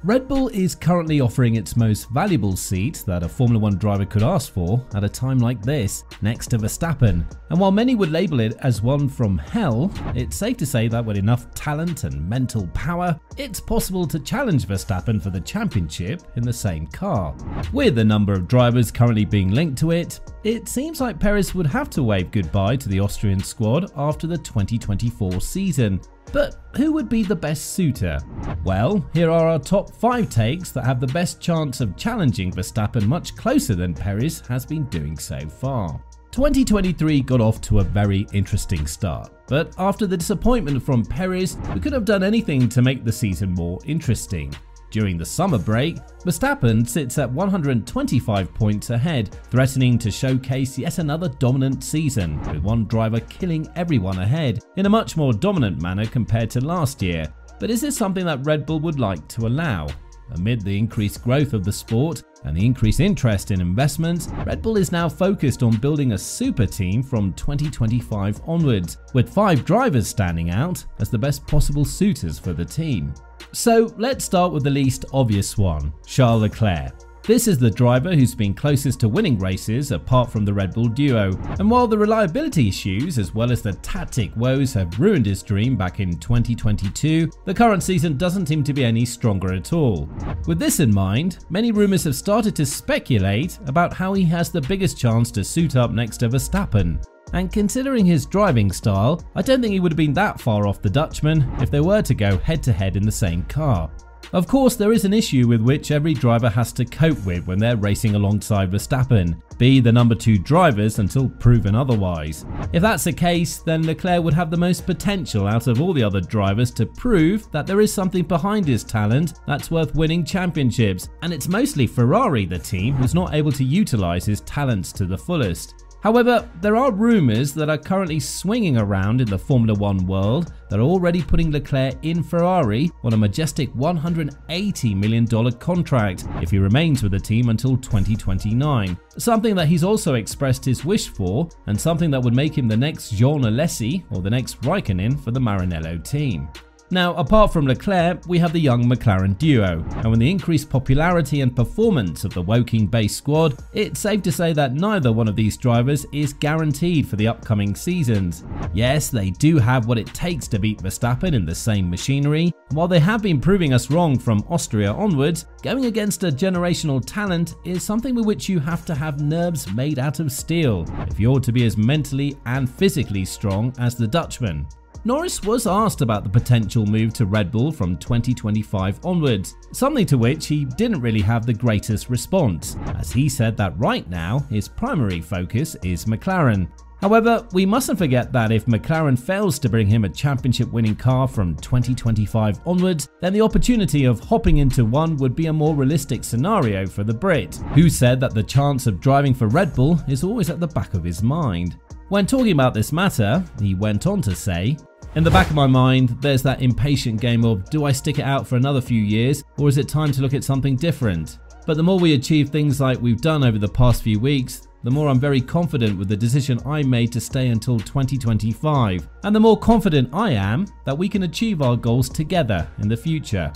Red Bull is currently offering its most valuable seat that a Formula 1 driver could ask for at a time like this, next to Verstappen. And while many would label it as one from hell, it's safe to say that with enough talent and mental power, it's possible to challenge Verstappen for the championship in the same car. With the number of drivers currently being linked to it, it seems like Perez would have to wave goodbye to the Austrian squad after the 2024 season. But who would be the best suitor? Well, here are our top 5 takes that have the best chance of challenging Verstappen much closer than Perez has been doing so far. 2023 got off to a very interesting start, but after the disappointment from Perez, we could have done anything to make the season more interesting. During the summer break, Verstappen sits at 125 points ahead, threatening to showcase yet another dominant season, with one driver killing everyone ahead in a much more dominant manner compared to last year. But is this something that Red Bull would like to allow? Amid the increased growth of the sport and the increased interest in investments, Red Bull is now focused on building a super team from 2025 onwards, with 5 drivers standing out as the best possible suitors for the team. So let's start with the least obvious one, Charles Leclerc. This is the driver who's been closest to winning races apart from the Red Bull duo, and while the reliability issues as well as the tactic woes have ruined his dream back in 2022, the current season doesn't seem to be any stronger at all. With this in mind, many rumours have started to speculate about how he has the biggest chance to suit up next to Verstappen. And considering his driving style, I don't think he would have been that far off the Dutchman if they were to go head to head in the same car. Of course, there is an issue with which every driver has to cope with when they're racing alongside Verstappen, be the number 2 drivers until proven otherwise. If that's the case, then Leclerc would have the most potential out of all the other drivers to prove that there is something behind his talent that's worth winning championships, and it's mostly Ferrari, the team, who's not able to utilise his talents to the fullest. However, there are rumours that are currently swinging around in the Formula 1 world that are already putting Leclerc in Ferrari on a majestic $180 million contract if he remains with the team until 2029, something that he's also expressed his wish for and something that would make him the next Jean Alesi or the next Raikkonen for the Maranello team. Now, apart from Leclerc, we have the young McLaren duo, and with the increased popularity and performance of the Woking-based squad, it's safe to say that neither one of these drivers is guaranteed for the upcoming seasons. Yes, they do have what it takes to beat Verstappen in the same machinery, and while they have been proving us wrong from Austria onwards, going against a generational talent is something with which you have to have nerves made out of steel if you're to be as mentally and physically strong as the Dutchman. Norris was asked about the potential move to Red Bull from 2025 onwards, something to which he didn't really have the greatest response, as he said that right now his primary focus is McLaren. However, we mustn't forget that if McLaren fails to bring him a championship-winning car from 2025 onwards, then the opportunity of hopping into one would be a more realistic scenario for the Brit, who said that the chance of driving for Red Bull is always at the back of his mind. When talking about this matter, he went on to say, "In the back of my mind, there's that impatient game of, do I stick it out for another few years, or is it time to look at something different? But the more we achieve things like we've done over the past few weeks, the more I'm very confident with the decision I made to stay until 2025, and the more confident I am that we can achieve our goals together in the future."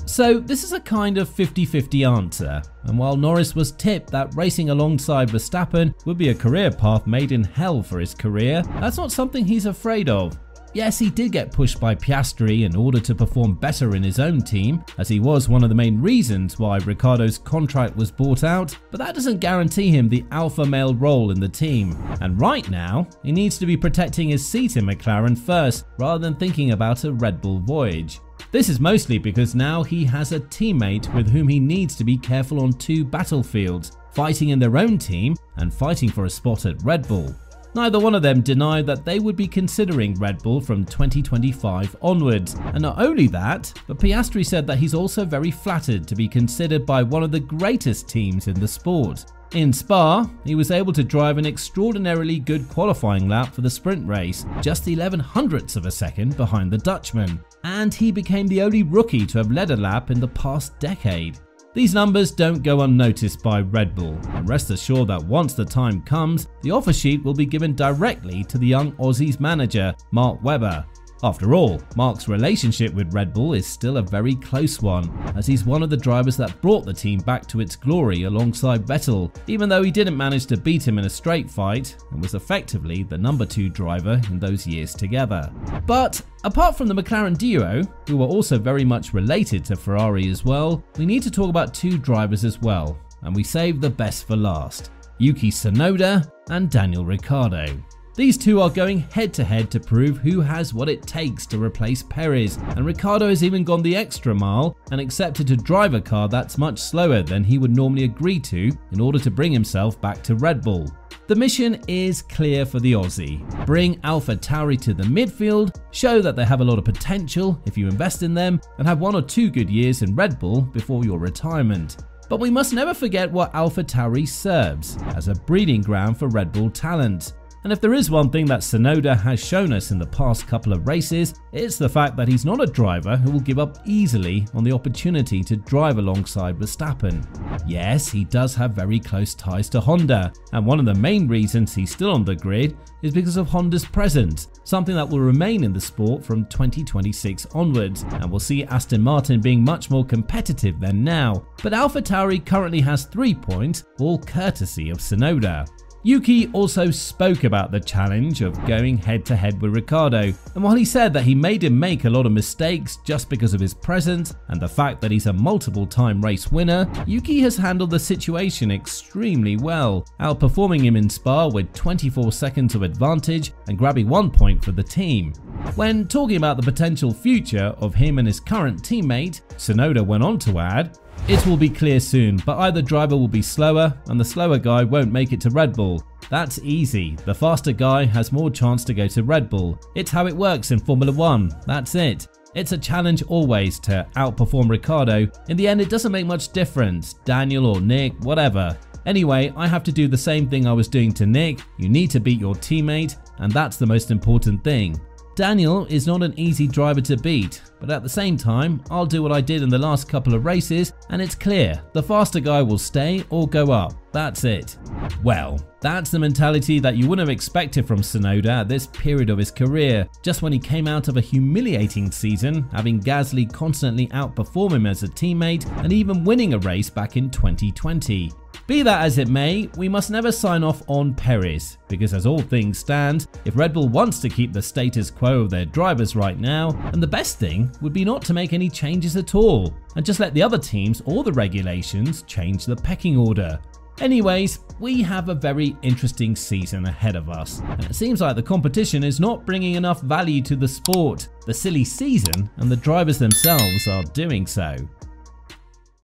So this is a kind of 50-50 answer, and while Norris was tipped that racing alongside Verstappen would be a career path made in hell for his career, that's not something he's afraid of. Yes, he did get pushed by Piastri in order to perform better in his own team, as he was one of the main reasons why Ricciardo's contract was bought out, but that doesn't guarantee him the alpha male role in the team. And right now, he needs to be protecting his seat in McLaren first, rather than thinking about a Red Bull voyage. This is mostly because now he has a teammate with whom he needs to be careful on 2 battlefields, fighting in their own team and fighting for a spot at Red Bull. Neither one of them denied that they would be considering Red Bull from 2025 onwards, and not only that, but Piastri said that he's also very flattered to be considered by one of the greatest teams in the sport. In Spa, he was able to drive an extraordinarily good qualifying lap for the sprint race, just 11/100ths of a second behind the Dutchman, and he became the only rookie to have led a lap in the past decade. These numbers don't go unnoticed by Red Bull, and rest assured that once the time comes, the offer sheet will be given directly to the young Aussie's manager, Mark Webber. After all, Mark's relationship with Red Bull is still a very close one, as he's one of the drivers that brought the team back to its glory alongside Vettel, even though he didn't manage to beat him in a straight fight and was effectively the number 2 driver in those years together. But apart from the McLaren duo, who were also very much related to Ferrari as well, we need to talk about 2 drivers as well, and we saved the best for last: Yuki Tsunoda and Daniel Ricciardo. These 2 are going head-to-head to prove who has what it takes to replace Perez, and Ricciardo has even gone the extra mile and accepted to drive a car that's much slower than he would normally agree to in order to bring himself back to Red Bull. The mission is clear for the Aussie: bring AlphaTauri to the midfield, show that they have a lot of potential if you invest in them, and have 1 or 2 good years in Red Bull before your retirement. But we must never forget what AlphaTauri serves as a breeding ground for Red Bull talent. And if there is one thing that Tsunoda has shown us in the past couple of races, it's the fact that he's not a driver who will give up easily on the opportunity to drive alongside Verstappen. Yes, he does have very close ties to Honda, and one of the main reasons he's still on the grid is because of Honda's presence, something that will remain in the sport from 2026 onwards, and we'll see Aston Martin being much more competitive than now. But AlphaTauri currently has 3 points, all courtesy of Tsunoda. Yuki also spoke about the challenge of going head-to-head with Ricciardo, and while he said that he made him make a lot of mistakes just because of his presence and the fact that he's a multiple-time race winner, Yuki has handled the situation extremely well, outperforming him in Spa with 24 seconds of advantage and grabbing 1 point for the team. When talking about the potential future of him and his current teammate, Tsunoda went on to add, "It will be clear soon, but either driver will be slower and the slower guy won't make it to Red Bull. That's easy. The faster guy has more chance to go to Red Bull. It's how it works in Formula 1. That's it. It's a challenge always to outperform Ricciardo. In the end, it doesn't make much difference, Daniel or Nick, whatever. Anyway, I have to do the same thing I was doing to Nick. You need to beat your teammate, and that's the most important thing. Daniel is not an easy driver to beat, but at the same time, I'll do what I did in the last couple of races, and it's clear, the faster guy will stay or go up. That's it." Well, that's the mentality that you wouldn't have expected from Tsunoda at this period of his career, just when he came out of a humiliating season, having Gasly constantly outperform him as a teammate and even winning a race back in 2020. Be that as it may, we must never sign off on Perez, because as all things stand, if Red Bull wants to keep the status quo of their drivers right now, then the best thing would be not to make any changes at all, and just let the other teams or the regulations change the pecking order. Anyways, we have a very interesting season ahead of us, and it seems like the competition is not bringing enough value to the sport. The silly season and the drivers themselves are doing so.